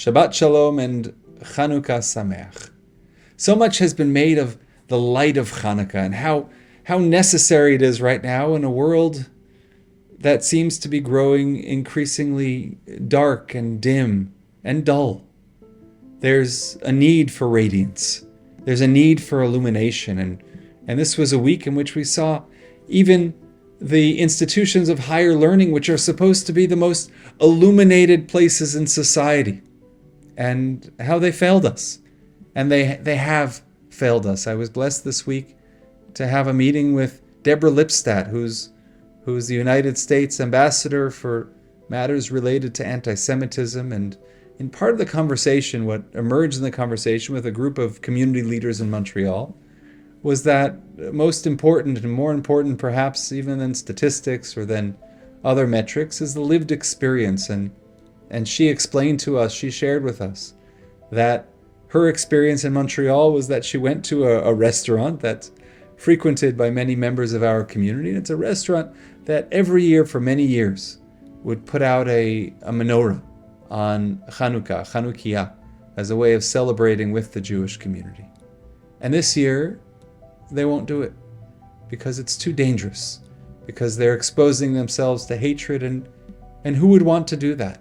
Shabbat Shalom and Chanukah Sameach. So much has been made of the light of Chanukah and how necessary it is right now in a world that seems to be growing increasingly dark and dim and dull. There's a need for radiance. There's a need for illumination. And this was a week in which we saw even the institutions of higher learning, which are supposed to be the most illuminated places in society, and how they failed us. And they have failed us. I was blessed this week to have a meeting with Deborah Lipstadt, who's the United States ambassador for matters related to anti-Semitism. And in part of the conversation, what emerged in the conversation with a group of community leaders in Montreal was that most important, and more important perhaps even than statistics or than other metrics, is the lived experience. And she explained to us, she shared with us, that her experience in Montreal was that she went to a restaurant that's frequented by many members of our community. And it's a restaurant that every year for many years would put out a menorah on Chanukiah, as a way of celebrating with the Jewish community. And this year, they won't do it because it's too dangerous, because they're exposing themselves to hatred, and who would want to do that?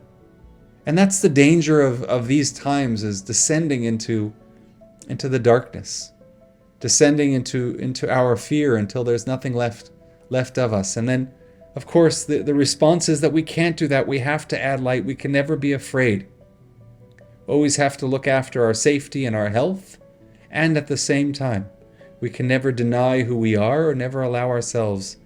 And that's the danger of these times, is descending into the darkness, descending into our fear until there's nothing left of us. And then, of course, the response is that we can't do that. We have to add light. We can never be afraid. Always have to look after our safety and our health. And at the same time, we can never deny who we are, or never allow ourselves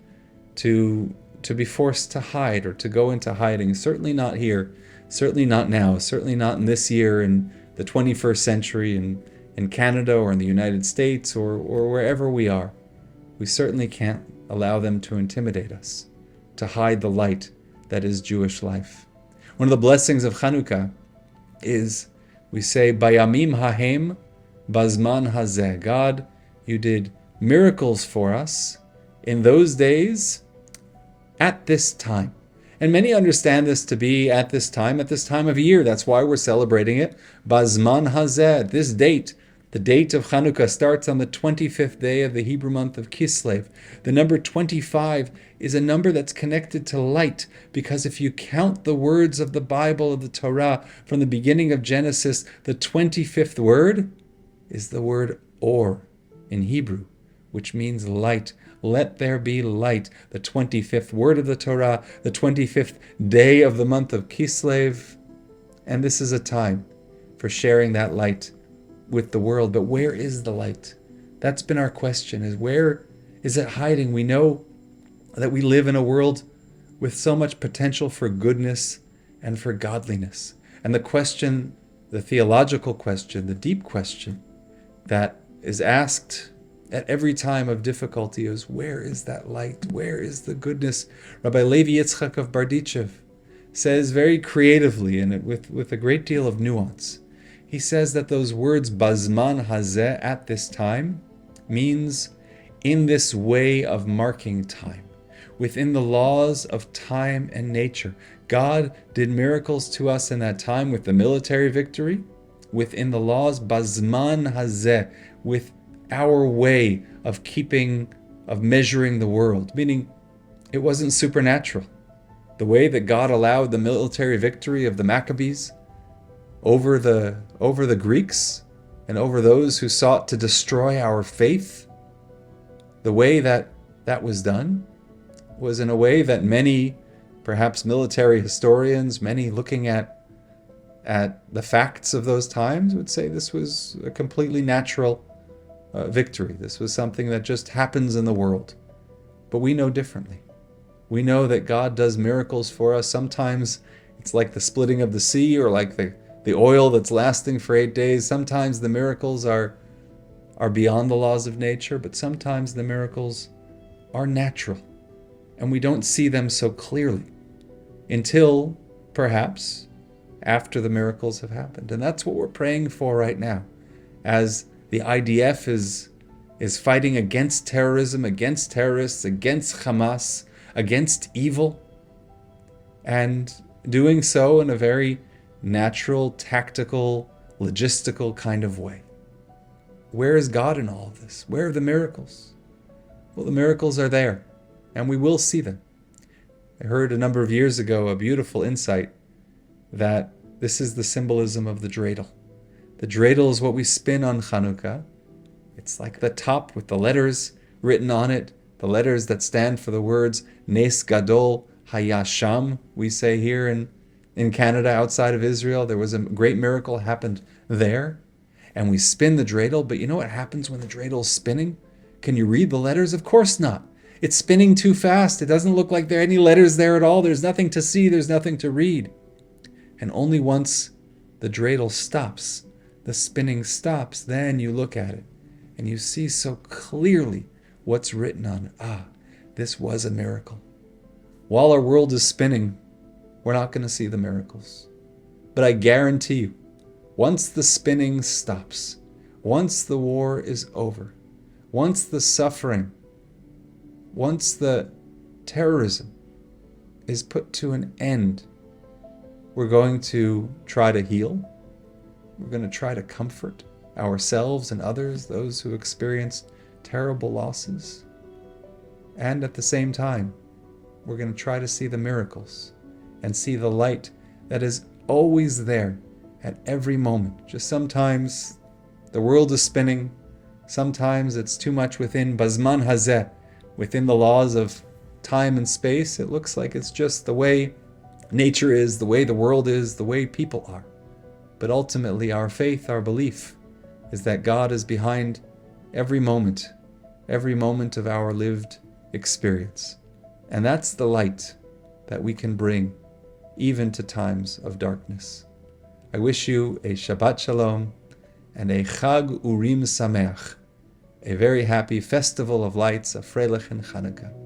to be forced to hide or to go into hiding. Certainly not here. Certainly not now. Certainly not in this year, in the 21st century, in Canada or in the United States or wherever we are. We certainly can't allow them to intimidate us, to hide the light that is Jewish life. One of the blessings of Chanukah is, we say, Bayamim hahem bazman hazeh. God, you did miracles for us in those days, at this time. And many understand this to be at this time of year. That's why we're celebrating it. Bazman hazeh, this date. The date of Chanukah starts on the 25th day of the Hebrew month of Kislev. The number 25 is a number that's connected to light, because if you count the words of the Bible, of the Torah, from the beginning of Genesis, the 25th word is the word or in Hebrew, which means light. Let there be light. The 25th word of the Torah, the 25th day of the month of Kislev. And this is a time for sharing that light with the world. But where is the light? That's been our question, is where is it hiding? We know that we live in a world with so much potential for goodness and for godliness. And the question, the theological question, the deep question that is asked at every time of difficulty is, where is that light? Where is the goodness? Rabbi Levi Yitzchak of Berditchev says very creatively, and with a great deal of nuance, he says that those words, bazman hazeh, at this time, means in this way of marking time, within the laws of time and nature. God did miracles to us in that time with the military victory, within the laws, bazman hazeh, with our way of measuring the world, meaning it wasn't supernatural. The way that God allowed the military victory of the Maccabees over the Greeks and over those who sought to destroy our faith, the way that was done was in a way that many, perhaps military historians, many looking at the facts of those times, would say this was a completely natural victory. This was something that just happens in the world. But we know differently. We know that God does miracles for us. Sometimes it's like the splitting of the sea, or like the oil that's lasting for 8 days. Sometimes the miracles are beyond the laws of nature, but sometimes the miracles are natural. And we don't see them so clearly until, perhaps, after the miracles have happened. And that's what we're praying for right now, as the IDF is fighting against terrorism, against terrorists, against Hamas, against evil, and doing so in a very natural, tactical, logistical kind of way. Where is God in all of this? Where are the miracles? Well, the miracles are there, and we will see them. I heard a number of years ago a beautiful insight that this is the symbolism of the dreidel. The dreidel is what we spin on Chanukah. It's like the top with the letters written on it, the letters that stand for the words Nes Gadol Hayasham, we say here in Canada, outside of Israel. There was a great miracle happened there. And we spin the dreidel, but you know what happens when the dreidel is spinning? Can you read the letters? Of course not. It's spinning too fast. It doesn't look like there are any letters there at all. There's nothing to see. There's nothing to read. And only once the dreidel stops, the spinning stops, then you look at it and you see so clearly what's written on it. This was a miracle. While our world is spinning, we're not going to see the miracles. But I guarantee you, once the spinning stops, once the war is over, once the suffering, once the terrorism is put to an end, we're going to try to heal. We're going to try to comfort ourselves and others, those who experienced terrible losses. And at the same time, we're going to try to see the miracles and see the light that is always there at every moment. Just sometimes the world is spinning. Sometimes it's too much within Bazman Hazeh, within the laws of time and space. It looks like it's just the way nature is, the way the world is, the way people are. But ultimately, our faith, our belief, is that God is behind every moment of our lived experience. And that's the light that we can bring even to times of darkness. I wish you a Shabbat Shalom and a Chag Urim Sameach, a very happy festival of lights, a Freilichen Chanukah.